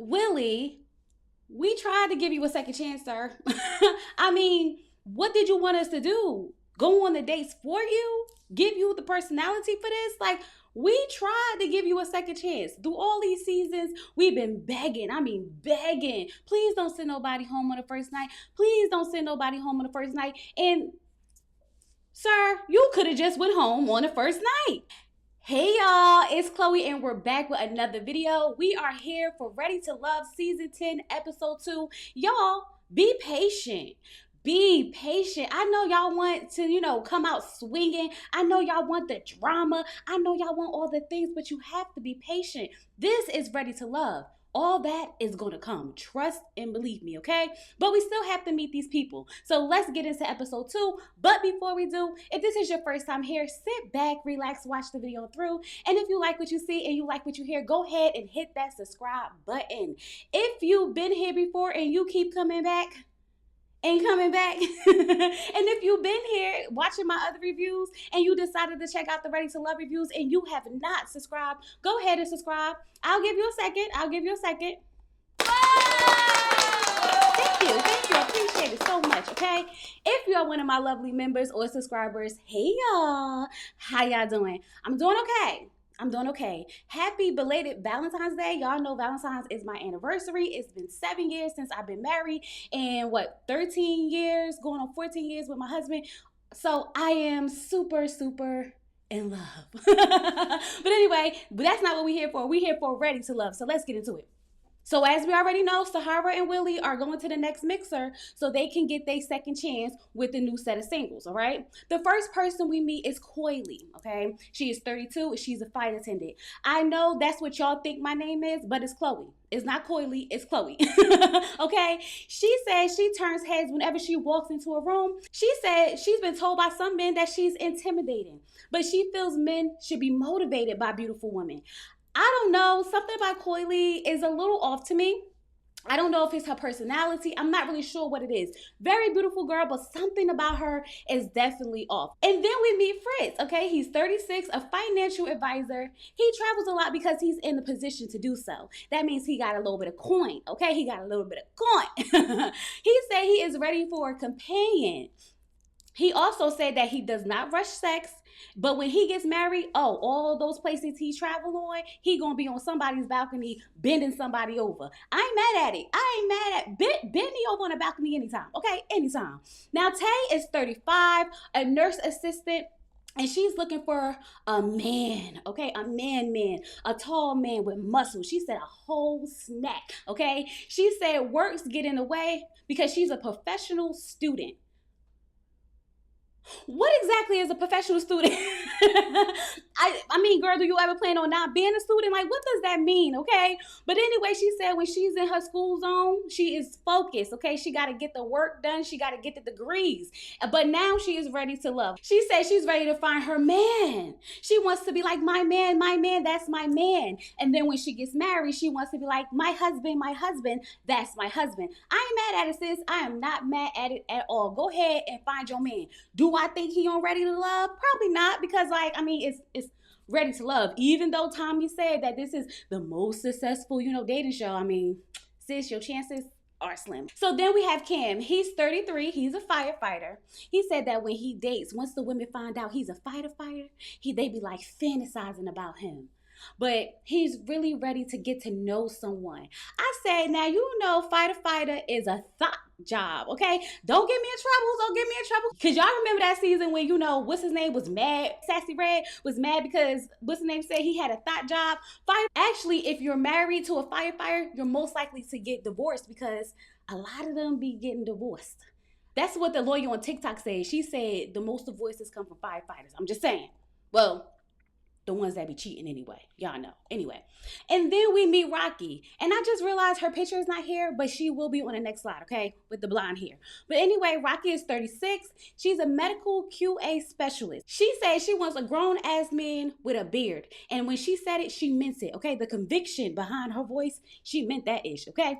Willie, we tried to give you a second chance, sir. I mean, what did you want us to do? Go on the dates for you? Give you the personality for this? Like, we tried to give you a second chance. Through all these seasons, we've been begging. I mean, begging. Please don't send nobody home on the first night. Please don't send nobody home on the first night. And, sir, you could have just went home on the first night. Hey y'all, it's Chloe and we're back with another video. We are here for Ready to Love Season 10, Episode 2. Y'all, be patient. Be patient. I know y'all want to, come out swinging. I know y'all want the drama. I know y'all want all the things, but you have to be patient. This is Ready to Love. All that is going to come. Trust and believe me, okay? But we still have to meet these people. So let's get into episode 2. But before we do, if this is your first time here, sit back, relax, watch the video through. And if you like what you see and you like what you hear, go ahead and hit that subscribe button. If you've been here before and you keep coming back, and if you've been here watching my other reviews and you decided to check out the Ready to Love reviews and you have not subscribed, go ahead and subscribe. I'll give you a second. Thank you. I appreciate it so much, okay? If you are one of my lovely members or subscribers, hey y'all, how y'all doing? I'm doing okay. Happy belated Valentine's Day. Y'all know Valentine's is my anniversary. It's been 7 years since I've been married and 13 years, going on 14 years with my husband. So I am super in love. But anyway, that's not what we're here for. We're here for Ready to Love. So let's get into it. So as we already know, Sahara and Willie are going to the next mixer so they can get their second chance with the new set of singles, all right? The first person we meet is Coley, okay? She is 32. She's a flight attendant. I know that's what y'all think my name is, but it's Chloe. It's not Coley, it's Chloe, okay? She says she turns heads whenever she walks into a room. She said she's been told by some men that she's intimidating, but she feels men should be motivated by beautiful women. I don't know, something about Coley is a little off to me. I don't know if it's her personality. I'm not really sure what it is. Very beautiful girl, but something about her is definitely off. And then we meet Fritz, okay? He's 36, a financial advisor. He travels a lot because he's in the position to do so. That means he got a little bit of coin, okay? He got a little bit of coin. He said he is ready for a companion. He also said that he does not rush sex, but when he gets married, all those places he travel on, he gonna be on somebody's balcony bending somebody over. I ain't mad at it. Bend me over on the balcony anytime, okay? Anytime. Now, Tay is 35, a nurse assistant, and she's looking for a man, okay? A man, a tall man with muscle. She said a whole snack, okay? She said works get in the way because she's a professional student. What exactly is a professional student? I mean, girl, do you ever plan on not being a student? Like, what does that mean, okay? But anyway, she said when she's in her school zone, she is focused, okay? She got to get the work done. She got to get the degrees. But now she is ready to love. She said she's ready to find her man. She wants to be like, my man, that's my man. And then when she gets married, she wants to be like, my husband, that's my husband. I ain't mad at it, sis. I am not mad at it at all. Go ahead and find your man. Do I think he on Ready to Love? Probably not, because it's Ready to Love. Even though Tommy said that this is the most successful, dating show, sis, your chances are slim. So then we have Cam. He's 33. He's a firefighter. He said that when he dates, once the women find out he's a fighter, they be like fantasizing about him. But he's really ready to get to know someone. I said, now fighter is a thought job, okay? Don't get me in trouble. Because y'all remember that season when, what's his name was mad? Sassy Red was mad because what's his name said he had a thought job. Actually, if you're married to a firefighter, you're most likely to get divorced because a lot of them be getting divorced. That's what the lawyer on TikTok said. She said the most divorces come from firefighters. I'm just saying. Well, the ones that be cheating anyway. Y'all know. Anyway. And then we meet Rocky. And I just realized her picture is not here, but she will be on the next slide, okay? With the blonde hair. But anyway, Rocky is 36. She's a medical QA specialist. She said she wants a grown-ass man with a beard. And when she said it, she meant it, okay? The conviction behind her voice, she meant that ish, okay?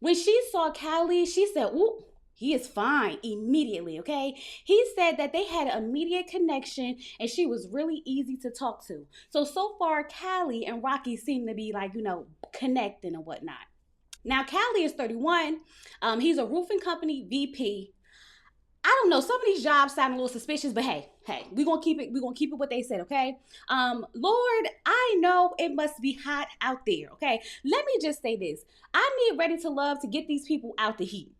When she saw Calil, she said, ooh, he is fine immediately, okay? He said that they had an immediate connection and she was really easy to talk to. So far, Callie and Rocky seem to be like, connecting and whatnot. Now, Callie is 31. He's a roofing company VP. I don't know. Some of these jobs sound a little suspicious, but hey, we're gonna keep it. We're gonna keep it what they said, okay? Lord, I know it must be hot out there, okay? Let me just say this. I need Ready to Love to get these people out the heat.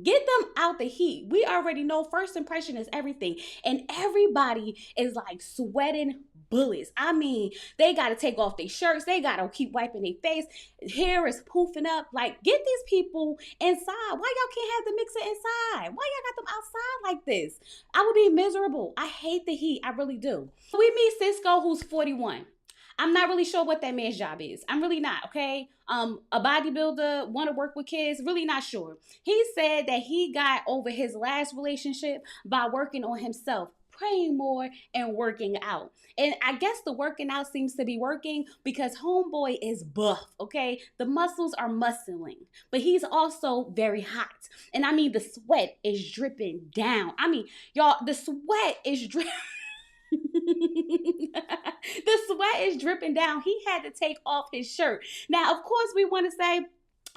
Get them out the heat. We already know first impression is everything. And everybody is like sweating bullets. I mean, they got to take off their shirts. They got to keep wiping their face. Hair is poofing up. Like, get these people inside. Why y'all can't have the mixer inside? Why y'all got them outside like this? I would be miserable. I hate the heat. I really do. We meet Cisco, who's 41. I'm not really sure what that man's job is. I'm really not, okay? A bodybuilder, want to work with kids, really not sure. He said that he got over his last relationship by working on himself, praying more and working out. And I guess the working out seems to be working because homeboy is buff, okay? The muscles are muscling, but he's also very hot. And I mean, the sweat is dripping down. I mean, y'all, the sweat is dripping. The sweat is dripping down. He had to take off his shirt. Now, of course, we want to say,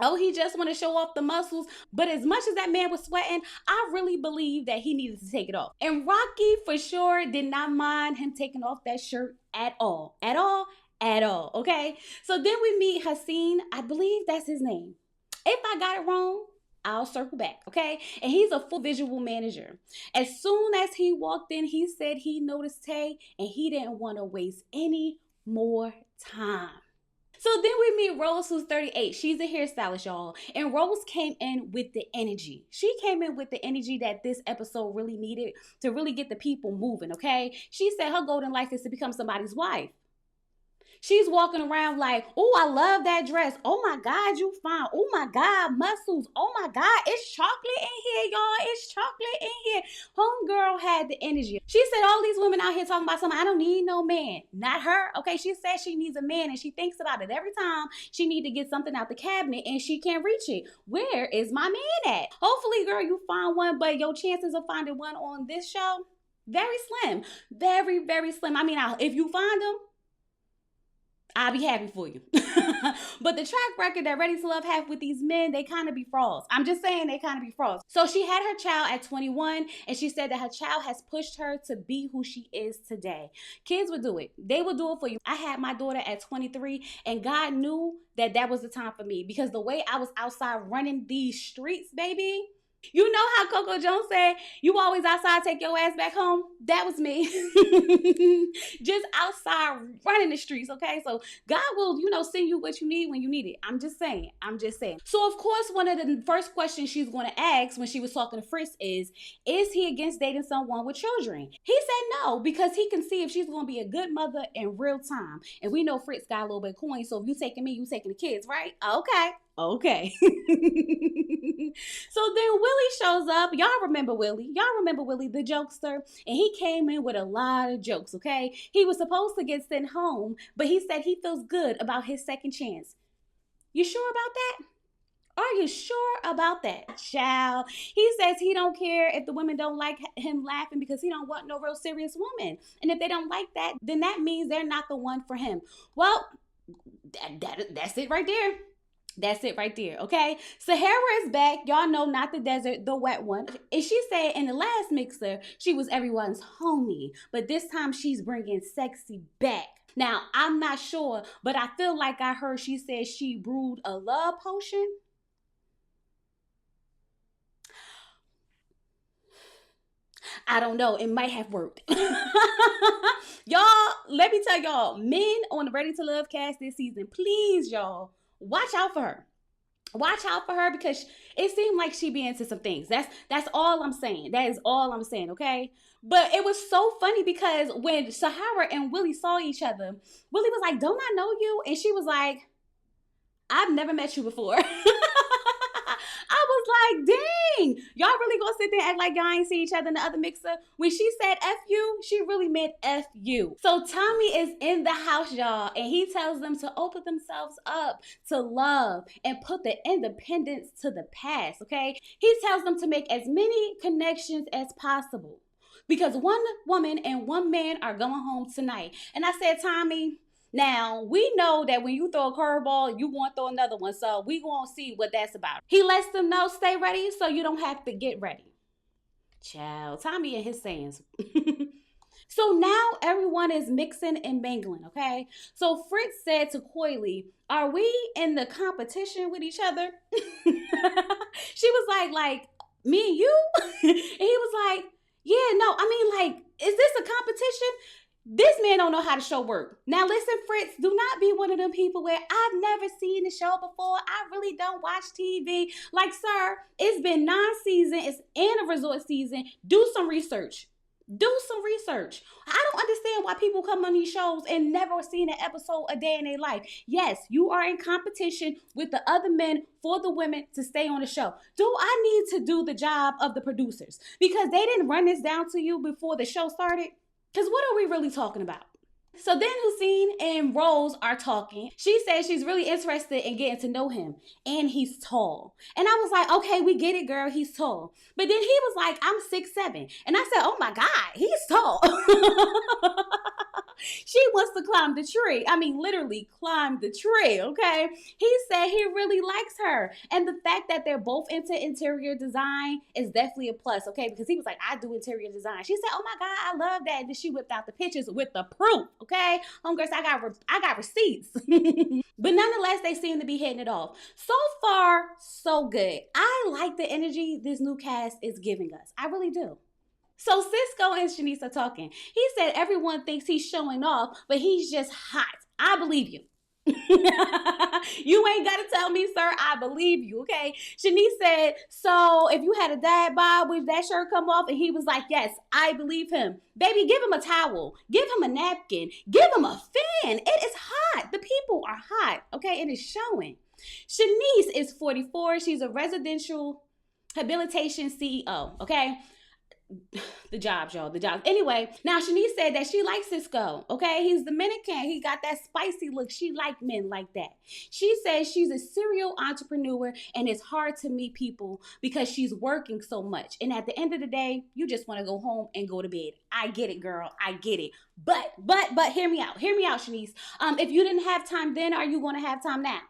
oh, he just want to show off the muscles. But as much as that man was sweating, I really believe that he needed to take it off. And Rocky, for sure, did not mind him taking off that shirt at all. At all? At all. Okay? So then we meet Hassan. I believe that's his name. If I got it wrong, I'll circle back, okay? And he's a full visual manager. As soon as he walked in, he said he noticed Tay and he didn't want to waste any more time. So then we meet Rose, who's 38. She's a hairstylist, y'all. And Rose came in with the energy. She came in with the energy that this episode really needed to really get the people moving, okay? She said her golden life is to become somebody's wife. She's walking around like, oh, I love that dress. Oh my God, you fine. Oh my God, muscles. Oh my God, it's chocolate in here, y'all. It's chocolate in here. Homegirl had the energy. She said all these women out here talking about something, I don't need no man. Not her. Okay, she said she needs a man and she thinks about it every time she need to get something out the cabinet and she can't reach it. Where is my man at? Hopefully, girl, you find one, but your chances of finding one on this show, very slim. Very, very slim. I mean, if you find them, I'll be happy for you. But the track record that Ready to Love have with these men, they kind of be frauds. I'm just saying they kind of be frauds. So she had her child at 21 and she said that her child has pushed her to be who she is today. Kids would do it. They will do it for you. I had my daughter at 23 and God knew that that was the time for me because the way I was outside running these streets, baby. You know how Coco Jones said, you always outside, take your ass back home? That was me. Just outside running the streets, okay? So God will, send you what you need when you need it. I'm just saying. So, of course, one of the first questions she's going to ask when she was talking to Fritz is he against dating someone with children? He said no, because he can see if she's going to be a good mother in real time. And we know Fritz got a little bit of coin, so if you taking me, you taking the kids, right? Okay. So then Willie shows up. Y'all remember Willie, the jokester. And he came in with a lot of jokes, okay? He was supposed to get sent home, but he said he feels good about his second chance. You sure about that? Are you sure about that, child? He says he don't care if the women don't like him laughing because he don't want no real serious woman. And if they don't like that, then that means they're not the one for him. Well, that's it right there. That's it right there, okay? Sahara is back. Y'all know, not the desert, the wet one. And she said in the last mixer, she was everyone's homie. But this time she's bringing sexy back. Now, I'm not sure, but I feel like I heard she said she brewed a love potion. I don't know. It might have worked. Y'all, let me tell y'all, men on the Ready to Love cast this season, please, y'all, watch out for her. Watch out for her because it seemed like she be into some things. That's all I'm saying. That is all I'm saying, okay? But it was so funny because when Sahara and Willie saw each other, Willie was like, don't I know you? And she was like, I've never met you before. I was like, dang, y'all really gonna sit there and act like y'all ain't see each other in the other mixer? When she said F you, she really meant F you. So Tommy is in the house, y'all, and he tells them to open themselves up to love and put the independence to the past, okay? He tells them to make as many connections as possible because one woman and one man are going home tonight. And I said, Tommy, Now, we know that when you throw a curveball, you want to throw another one. So we going to see what that's about. He lets them know, stay ready so you don't have to get ready. Child, Tommy and his sayings. So now everyone is mixing and mingling, okay? So Fritz said to Coley, are we in the competition with each other? She was like, me and you? And he was like, yeah, no, I mean, like, is this a competition? This man don't know how to show work. Now listen, Fritz, do not be one of them people where I've never seen the show before. I really don't watch TV. Like, sir, it's been 9 seasons. It's in a resort season. Do some research. Do some research. I don't understand why people come on these shows and never seen an episode a day in their life. Yes, you are in competition with the other men for the women to stay on the show. Do I need to do the job of the producers? Because they didn't run this down to you before the show started? Because what are we really talking about? So then Hussein and Rose are talking. She says she's really interested in getting to know him. And he's tall. And I was like, okay, we get it, girl. He's tall. But then he was like, I'm 6'7". And I said, oh my God, he's tall. She wants to climb the tree. I mean, literally climb the tree, okay? He said he really likes her. And the fact that they're both into interior design is definitely a plus, okay? Because he was like, I do interior design. She said, oh my God, I love that. And then she whipped out the pictures with the proof, okay? Homegirls, I got receipts. But nonetheless, they seem to be hitting it off. So far, so good. I like the energy this new cast is giving us. I really do. So Cisco and Shanice are talking. He said everyone thinks he's showing off, but he's just hot. I believe you. You ain't got to tell me, sir. I believe you, okay? Shanice said, so if you had a dad bod, would that shirt come off? And he was like, yes, I believe him. Baby, give him a towel. Give him a napkin. Give him a fan. It is hot. The people are hot, okay? It is showing. Shanice is 44. She's a residential habilitation CEO, okay? The jobs, y'all, the jobs. Anyway, now Shanice said that she likes Cisco, okay? He's Dominican. He got that spicy look. She like men like that. She says she's a serial entrepreneur and it's hard to meet people because she's working so much. And at the end of the day, you just want to go home and go to bed. I get it, girl. I get it. But hear me out. Hear me out, Shanice. If you didn't have time then, are you going to have time now?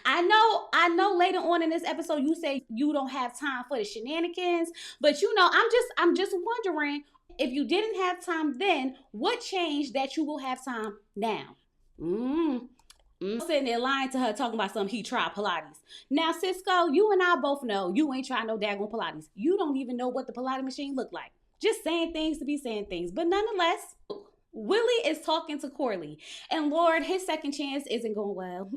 I know later on in this episode you say you don't have time for the shenanigans, but you know, I'm just wondering, if you didn't have time then, what changed that you will have time now? Sitting there lying to her, talking about something he tried Pilates. Now, Cisco, you and I both know you ain't trying no daggone Pilates. You don't even know what the Pilates machine look like. Just saying things to be saying things. But nonetheless, Willie is talking to Coley, and Lord, his second chance isn't going well.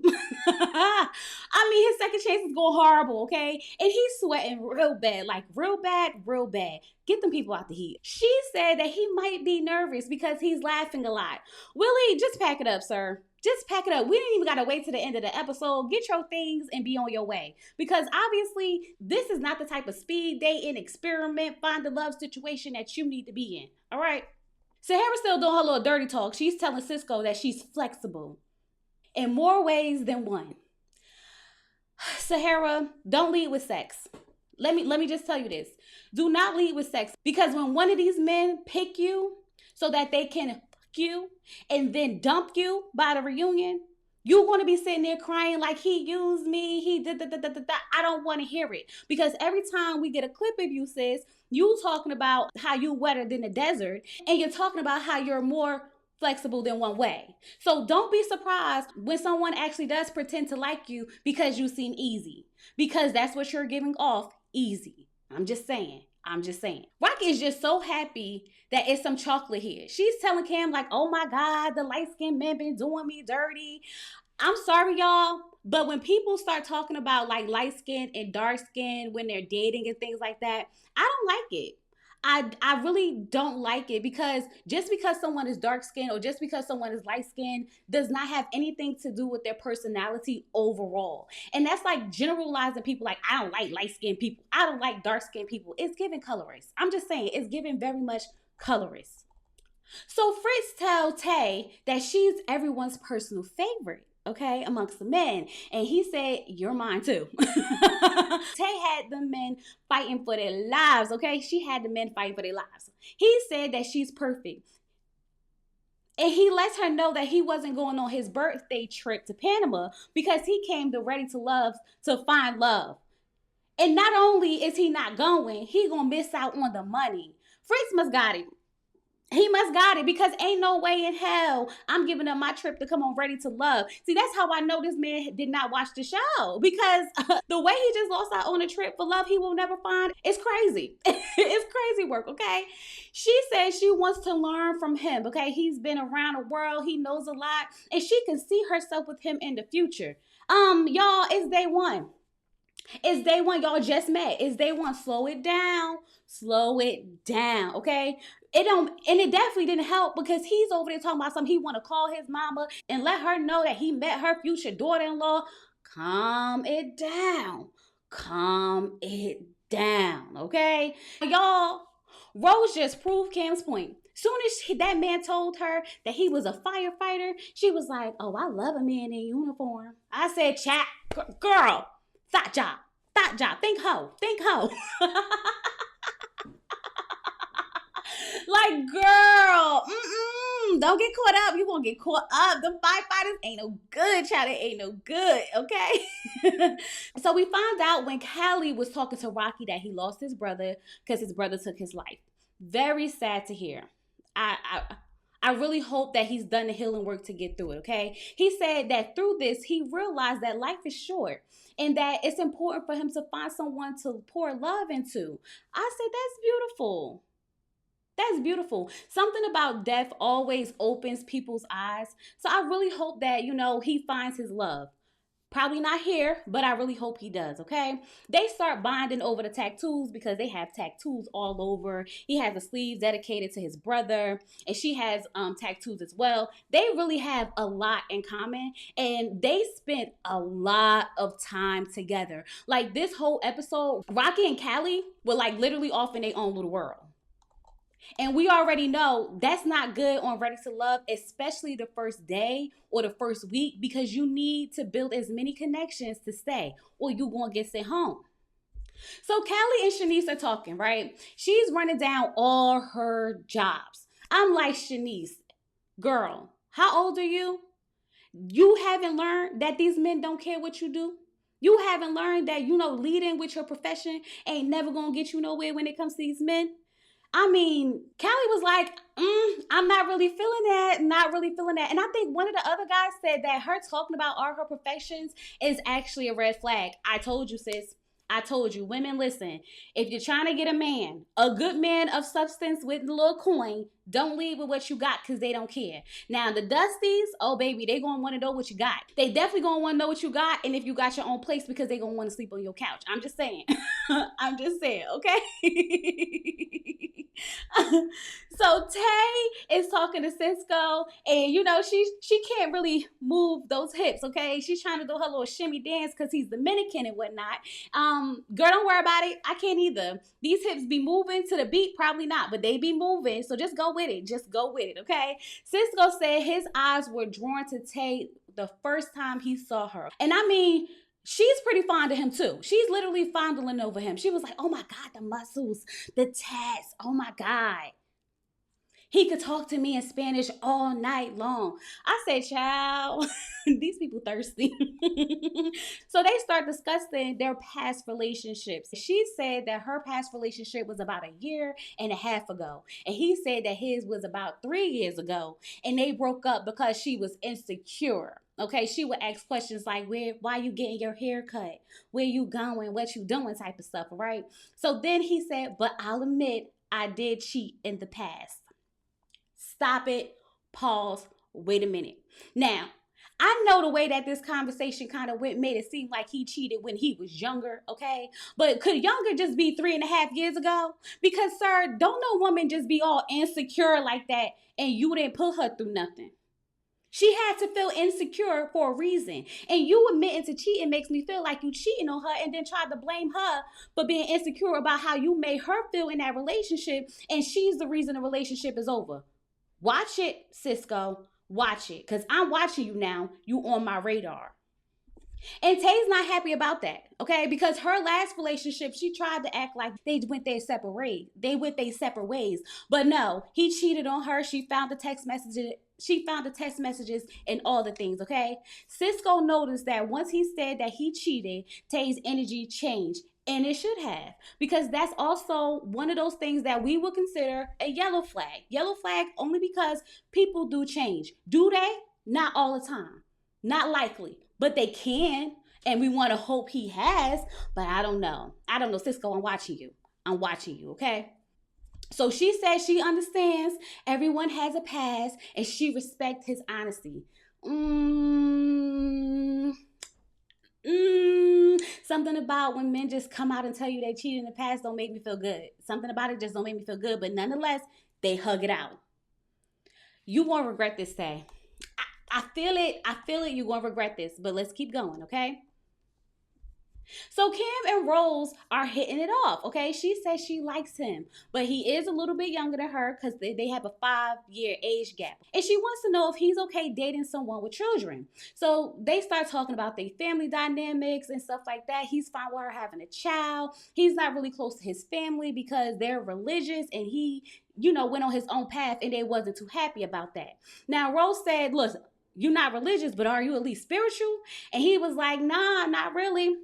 I mean, his second chance is going horrible, okay? And he's sweating real bad, like real bad, real bad. Get them people out the heat. She said that he might be nervous because he's laughing a lot. Willie, just pack it up, sir. Just pack it up. We didn't even got to wait to the end of the episode. Get your things and be on your way. Because obviously, this is not the type of speed dating, experiment, find the love situation that you need to be in. All right? Sahara's still doing her little dirty talk. She's telling Cisco that she's flexible in more ways than one. Sahara, don't lead with sex. Let me just tell you this. Do not lead with sex, because when one of these men pick you so that they can fuck you and then dump you by the reunion, you're going to be sitting there crying like he used me, he did. I don't want to hear it, because every time we get a clip of you, sis, you talking about how you wetter than the desert, and you're talking about how you're more flexible than one way. So don't be surprised when someone actually does pretend to like you because you seem easy, because that's what you're giving off, easy. I'm just saying. Rocky is just so happy that it's some chocolate here. She's telling Cam like, oh my God, the light-skinned men been doing me dirty. I'm sorry, y'all, but when people start talking about like light skin and dark skin when they're dating and things like that, I don't like it. I really don't like it, because just because someone is dark skinned or just because someone is light skinned does not have anything to do with their personality overall. And that's like generalizing people like, I don't like light skinned people, I don't like dark skinned people. It's giving colorist. I'm just saying, it's giving very much colorist. So Fritz tells Tay that she's everyone's personal favorite, okay, amongst the men. And he said, you're mine too. Tay had the men fighting for their lives, okay? She had the men fighting for their lives. He said that she's perfect. And he lets her know that he wasn't going on his birthday trip to Panama because he came to Ready to Love to find love. And not only is he not going, he gonna miss out on the money. Fritz must got it. He must got it because ain't no way in hell I'm giving up my trip to come on Ready to Love. See, that's how I know this man did not watch the show because the way he just lost out on a trip for love he will never find is crazy. It's crazy work, okay? She says she wants to learn from him, okay? He's been around the world, he knows a lot, and she can see herself with him in the future. Y'all, it's day one. It's day one. Y'all just met. It's day one. Slow it down. Slow it down. Okay. It definitely didn't help because he's over there talking about something. He want to call his mama and let her know that he met her future daughter-in-law. Calm it down. Calm it down. Okay. Y'all, Rose just proved Cam's point. Soon as that man told her that he was a firefighter, she was like, oh, I love a man in uniform. I said, chat, girl. Thought job. Thought job. Think ho. Think ho. Like, girl. Don't get caught up. You gonna get caught up. The firefighters ain't no good, child. They ain't no good, okay? So we found out when Calil was talking to Rocky that he lost his brother because his brother took his life. Very sad to hear. I really hope that he's done the healing work to get through it, okay? He said that through this, he realized that life is short and that it's important for him to find someone to pour love into. I said, that's beautiful. That's beautiful. Something about death always opens people's eyes. So I really hope that, he finds his love. Probably not here, but I really hope he does, okay? They start bonding over the tattoos because they have tattoos all over. He has a sleeve dedicated to his brother, and she has tattoos as well. They really have a lot in common, and they spent a lot of time together. Like, this whole episode, Rocky and Callie were, like, literally off in their own little world. And we already know that's not good on Ready to Love, especially the first day or the first week, because you need to build as many connections to stay or you gonna get sent home. So Callie and Shanice are talking, right? She's running down all her jobs. I'm like, Shanice, girl, how old are you? You haven't learned that these men don't care what you do? You haven't learned that, leading with your profession ain't never gonna get you nowhere when it comes to these men? I mean, Callie was like, I'm not really feeling that, not really feeling that. And I think one of the other guys said that her talking about all her perfections is actually a red flag. I told you, sis. I told you. Women, listen. If you're trying to get a man, a good man of substance with a little coin, don't lead with what you got because they don't care. Now, the Dusties, oh, baby, they going to want to know what you got. They definitely going to want to know what you got and if you got your own place because they going to want to sleep on your couch. I'm just saying. I'm just saying, okay? So Tay is talking to Cisco and she can't really move those hips, okay? She's trying to do her little shimmy dance because he's Dominican and whatnot. Girl, don't worry about it. I can't either. These hips be moving to the beat, probably not, but they be moving. So just go with it. Just go with it, okay? Cisco said his eyes were drawn to Tay the first time he saw her. And I mean, she's pretty fond of him too. She's literally fondling over him. She was like, oh my God, the muscles, the tats, oh my God. He could talk to me in Spanish all night long. I said, child, these people thirsty. So they start discussing their past relationships. She said that her past relationship was about 1.5 years ago. And he said that his was about 3 years ago. And they broke up because she was insecure. Okay, she would ask questions like, why you getting your hair cut? Where you going? What you doing? Type of stuff, right? So then he said, but I'll admit I did cheat in the past. Stop it. Pause. Wait a minute. Now, I know the way that this conversation kind of went made it seem like he cheated when he was younger, okay? But could younger just be 3.5 years ago? Because, sir, don't no woman just be all insecure like that and you didn't put her through nothing. She had to feel insecure for a reason. And you admitting to cheating makes me feel like you cheating on her and then tried to blame her for being insecure about how you made her feel in that relationship and she's the reason the relationship is over. Watch it, Cisco. Watch it. Because I'm watching you now. You on my radar. And Tay's not happy about that, okay? Because her last relationship, she tried to act like they went their separate ways. But no, he cheated on her. She found the text messages she found the text messages and all the things, okay? Cisco noticed that once he said that he cheated, Tay's energy changed. And it should have, because that's also one of those things that we would consider a yellow flag. Yellow flag only because people do change. Do they? Not all the time. Not likely, but they can. And we want to hope he has, but I don't know. I don't know, Cisco, I'm watching you. I'm watching you, okay? So she says she understands everyone has a past and she respects his honesty. Something about when men just come out and tell you they cheated in the past don't make me feel good. Something about it just don't make me feel good, but nonetheless, they hug it out. You won't regret this, Tay. I feel it. I feel it. You're going to regret this, but let's keep going, okay? So Kim and Rose are hitting it off, okay? She says she likes him, but he is a little bit younger than her because they have a 5-year age gap. And she wants to know if he's okay dating someone with children. So they start talking about their family dynamics and stuff like that. He's fine with her having a child. He's not really close to his family because they're religious and he, went on his own path and they wasn't too happy about that. Now, Rose said, look, you're not religious, but are you at least spiritual? And he was like, nah, not really.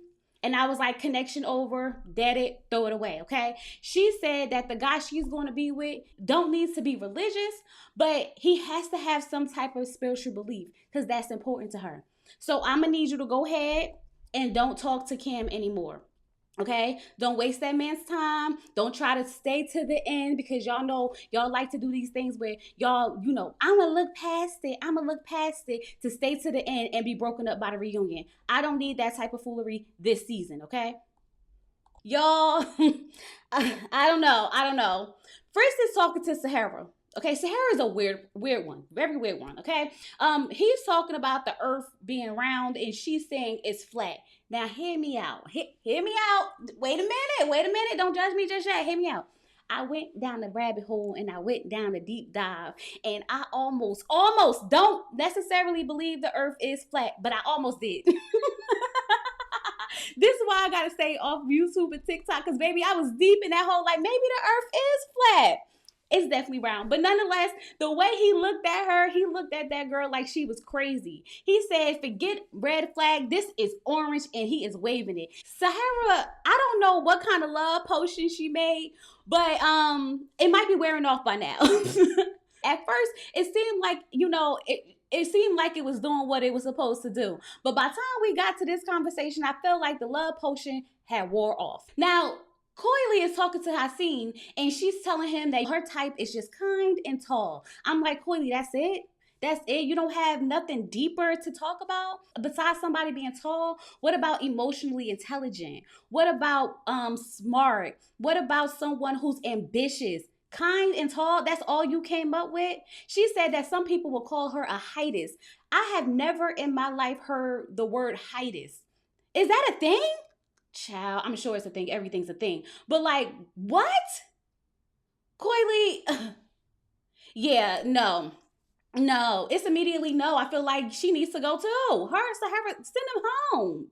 And I was like, connection over, dead it, throw it away, okay? She said that the guy she's going to be with don't need to be religious, but he has to have some type of spiritual belief because that's important to her. So I'm going to need you to go ahead and don't talk to Kim anymore. Okay, don't waste that man's time. Don't try to stay to the end because y'all know y'all like to do these things where y'all, I'm gonna look past it. I'm gonna look past it to stay to the end and be broken up by the reunion. I don't need that type of foolery this season, okay? Y'all, I don't know. Fritz is talking to Sahara. Okay, Sahara is a weird one, very weird one, okay? He's talking about the earth being round and she's saying it's flat. Now, hear me out. Hear me out. Wait a minute. Don't judge me just yet. Hear me out. I went down the rabbit hole and I went down the deep dive and I almost don't necessarily believe the earth is flat, but I almost did. This is why I gotta stay off YouTube and TikTok because, baby, I was deep in that hole like maybe the earth is flat. It's definitely round. But nonetheless, the way he looked at her, he looked at that girl like she was crazy. He said, forget red flag. This is orange and he is waving it. Sahara, I don't know what kind of love potion she made, but it might be wearing off by now. At first, it seemed like, it seemed like it was doing what it was supposed to do. But by the time we got to this conversation, I felt like the love potion had wore off. Now, Coley is talking to Haseen and she's telling him that her type is just kind and tall. I'm like, Coley, that's it? That's it? You don't have nothing deeper to talk about besides somebody being tall? What about emotionally intelligent? What about smart? What about someone who's ambitious? Kind and tall, that's all you came up with? She said that some people will call her a heightus. I have never in my life heard the word heightus. Is that a thing? Child, I'm sure it's a thing. Everything's a thing. But like, what? Coley? Yeah, no. It's immediately no. I feel like she needs to go too. Sahara, send him home.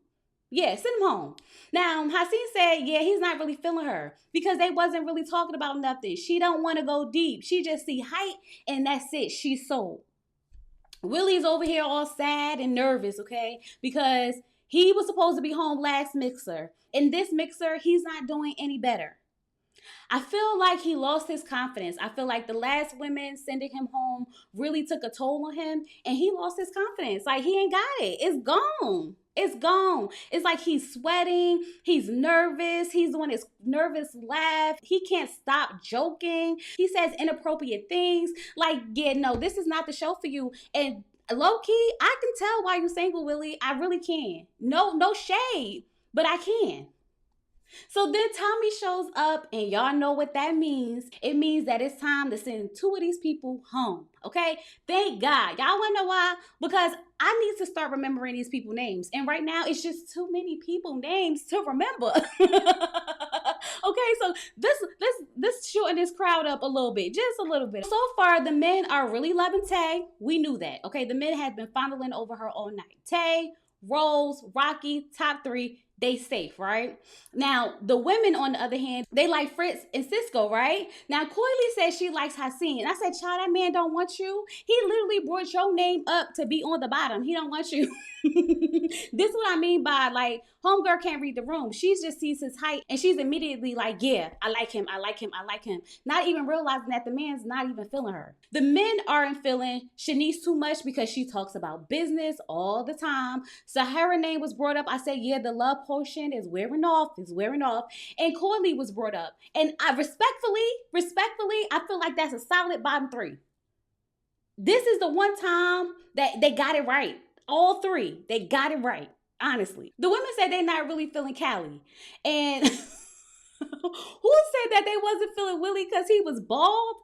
Yeah, send him home. Now, Haseen said, yeah, he's not really feeling her because they wasn't really talking about nothing. She don't want to go deep. She just see height and that's it. She's sold. Willie's over here all sad and nervous, okay? Because he was supposed to be home last mixer. In this mixer, he's not doing any better. I feel like he lost his confidence. I feel like the last women sending him home really took a toll on him and he lost his confidence. Like he ain't got it. It's gone. It's gone. It's like he's sweating. He's nervous. He's doing his nervous laugh. He can't stop joking. He says inappropriate things. Like, yeah, no, this is not the show for you. And low-key, I can tell why you're single, Willie. I really can. No shade, but I can. So then Tommy shows up and y'all know what that means. It means that it's time to send 2 of these people home, okay? Thank God. Y'all wanna know why? Because I need to start remembering these people's names. And right now, it's just too many people names to remember. Okay, so this shorten this crowd up a little bit, just a little bit. So far, the men are really loving Tay. We knew that, okay? The men had been fondling over her all night. Tay, Rose, Rocky, top 3. they safe, right? Now, the women, on the other hand, they like Fritz and Cisco, right? Now, Coley says she likes Hassan. I said, child, that man don't want you. He literally brought your name up to be on the bottom. He don't want you. This is what I mean by, like, homegirl can't read the room. She just sees his height and she's immediately like, yeah, I like him, I like him, I like him. Not even realizing that the man's not even feeling her. The men aren't feeling Shanice too much because she talks about business all the time. Sahara name was brought up. I said, yeah, the love potion is wearing off, And Coley was brought up. And I respectfully, I feel like that's a solid bottom three. This is the one time that they got it right. All three, they got it right. Honestly, the women said they're not really feeling Calil, and who said that they wasn't feeling Willie because he was bald?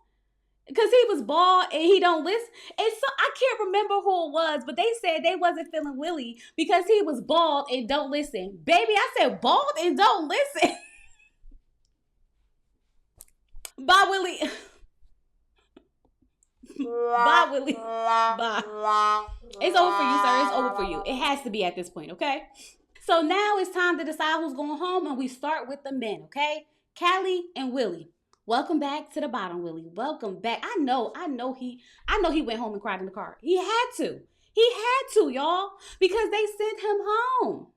Because he was bald and he don't listen. And so I can't remember who it was, but they said they wasn't feeling Willie because he was bald and don't listen. Baby, I said bald and don't listen. Bye, Willie. Bye, Willie. Bye. It's over for you, sir. It's over for you. It has to be at this point, okay? So now it's time to decide who's going home, and we start with the men, okay? Calil and Willie. Welcome back to the bottom, Willie. Welcome back. I know he went home and cried in the car. He had to. He had to, y'all, because they sent him home.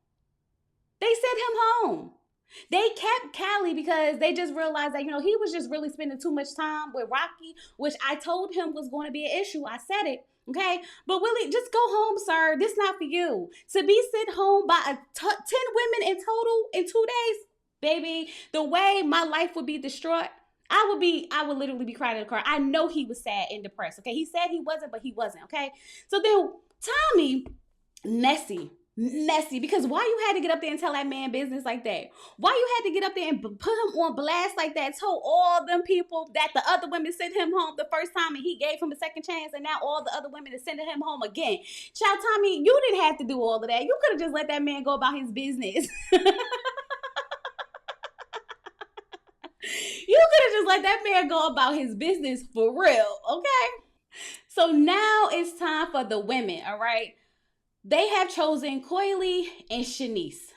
They kept Calil because they just realized that, he was just really spending too much time with Rocky, which I told him was going to be an issue. I said it, okay? But Willie, just go home, sir. This not for you. To be sent home by 10 women in total in 2 days, baby, the way my life would be destroyed, I would literally be crying in the car. I know he was sad and depressed, okay? He said he wasn't, but he wasn't, okay? So then Tommy, messy, because why you had to get up there and tell that man business like that? Why you had to get up there and put him on blast like that? Told all them people that the other women sent him home the first time and he gave him a second chance, and now all the other women are sending him home again. Child, Tommy, you didn't have to do all of that. You could have just let that man go about his business. You could have just let that man go about his business for real, okay? So now it's time for the women, all right? They have chosen Coley and Shanice.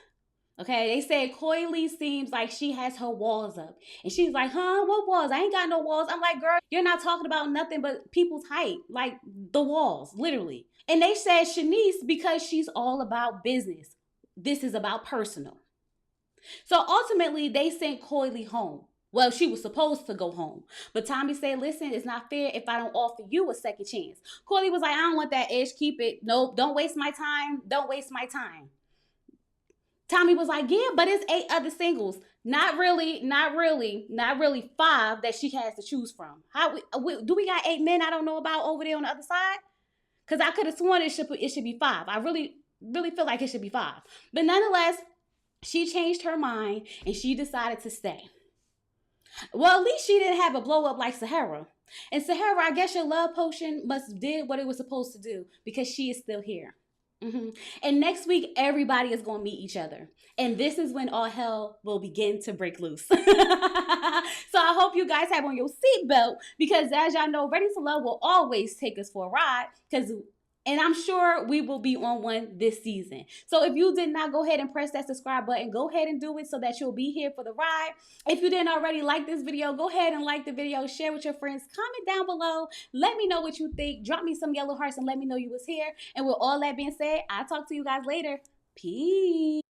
Okay, they said Coley seems like she has her walls up. And she's like, huh, what walls? I ain't got no walls. I'm like, girl, you're not talking about nothing but people's height. Like the walls, literally. And they said Shanice because she's all about business. This is about personal. So ultimately, they sent Coley home. Well, she was supposed to go home. But Tommy said, listen, it's not fair if I don't offer you a second chance. Coley was like, I don't want that ish. Keep it. Nope, don't waste my time. Don't waste my time. Tommy was like, yeah, but it's 8 other singles. Not really 5 that she has to choose from. Do we got 8 men I don't know about over there on the other side? Because I could have sworn it should be 5. I really feel like it should be 5. But nonetheless, she changed her mind and she decided to stay. Well, at least she didn't have a blow up like Sahara. And Sahara, I guess your love potion must did what it was supposed to do because she is still here. And next week, everybody is going to meet each other. And this is when all hell will begin to break loose. So I hope you guys have on your seatbelt because as y'all know, Ready to Love will always take us for a ride and I'm sure we will be on one this season. So if you did not, go ahead and press that subscribe button. Go ahead and do it so that you'll be here for the ride. If you didn't already like this video, go ahead and like the video. Share with your friends. Comment down below. Let me know what you think. Drop me some yellow hearts and let me know you was here. And with all that being said, I'll talk to you guys later. Peace.